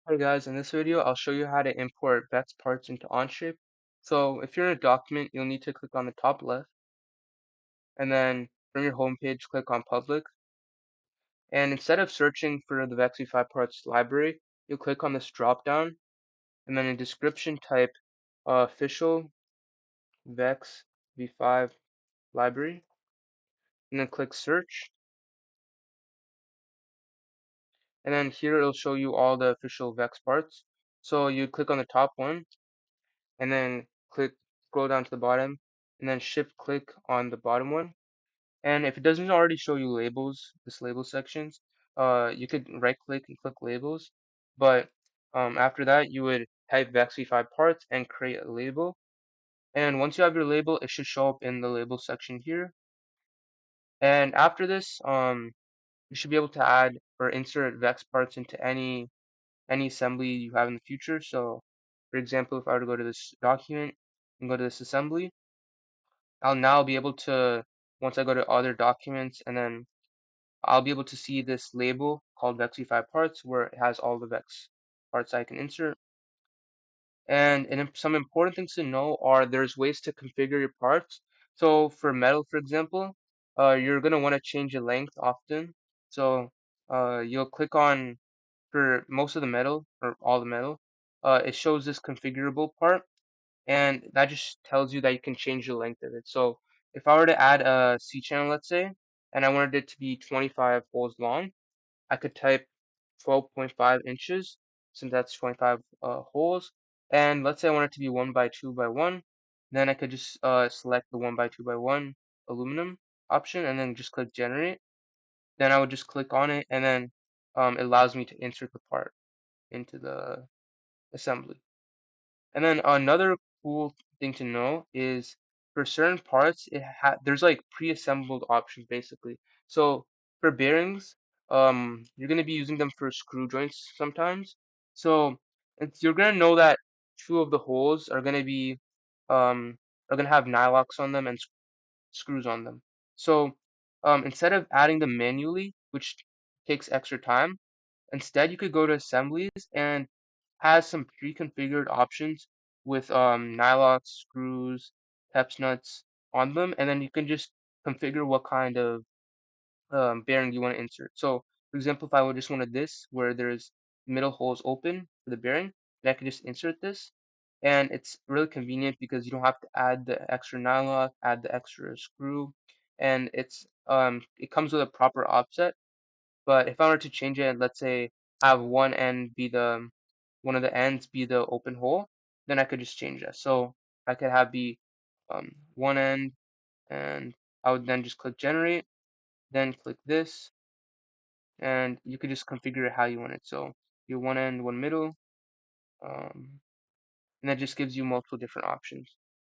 Hey guys, in this video I'll show you how to import VEX parts into Onshape. So if you're in a document, you'll need to click on the top left, and then from your home page click on Public. And instead of searching for the VEX v5 parts library, you'll click on this drop down, and then in description type official VEX v5 library, and then click search. And then here it'll show you all the official VEX parts. So you click on the top one, and then scroll down to the bottom, and then shift click on the bottom one. And if it doesn't already show you labels, this label sections, you could right click and click labels. But after that, you would type VEX5 parts and create a label. And once you have your label, it should show up in the label section here. And after this, you should be able to add or insert VEX parts into any assembly you have in the future. So, for example, if I were to go to this document and go to this assembly, I'll now be able to, once I go to other documents, and then I'll be able to see this label called VEX5 parts where it has all the VEX parts I can insert. And some important things to know are there's ways to configure your parts. So for metal, for example, you're going to want to change the length often. So you'll click on, for most of the metal or all the metal, it shows this configurable part, and that just tells you that you can change the length of it. So if I were to add a C channel, let's say, and I wanted it to be 25 holes long, I could type 12.5 inches, since that's 25 holes. And let's say I want it to be 1 by 2 by 1, then I could just select the 1 by 2 by 1 aluminum option and then just click generate. Then I would just click on it, and then it allows me to insert the part into the assembly. And then another cool thing to know is for certain parts, there's like pre-assembled options basically. So for bearings, you're gonna be using them for screw joints sometimes. So you're gonna know that two of the holes are gonna have nylocks on them and screws on them. So instead of adding them manually, which takes extra time, instead you could go to assemblies and has some pre-configured options with nylocks, screws, Peps nuts on them, and then you can just configure what kind of bearing you want to insert. So, for example, if I would just wanted this, where there's middle holes open for the bearing, then I could just insert this, and it's really convenient because you don't have to add the extra nylock, add the extra screw, and it comes with a proper offset. But if I were to change it, let's say have one of the ends be the open hole, then I could just change that. So I could have be one end, and I would then just click generate, then click this, and you could just configure it how you want it. So your one end, one middle, and that just gives you multiple different options.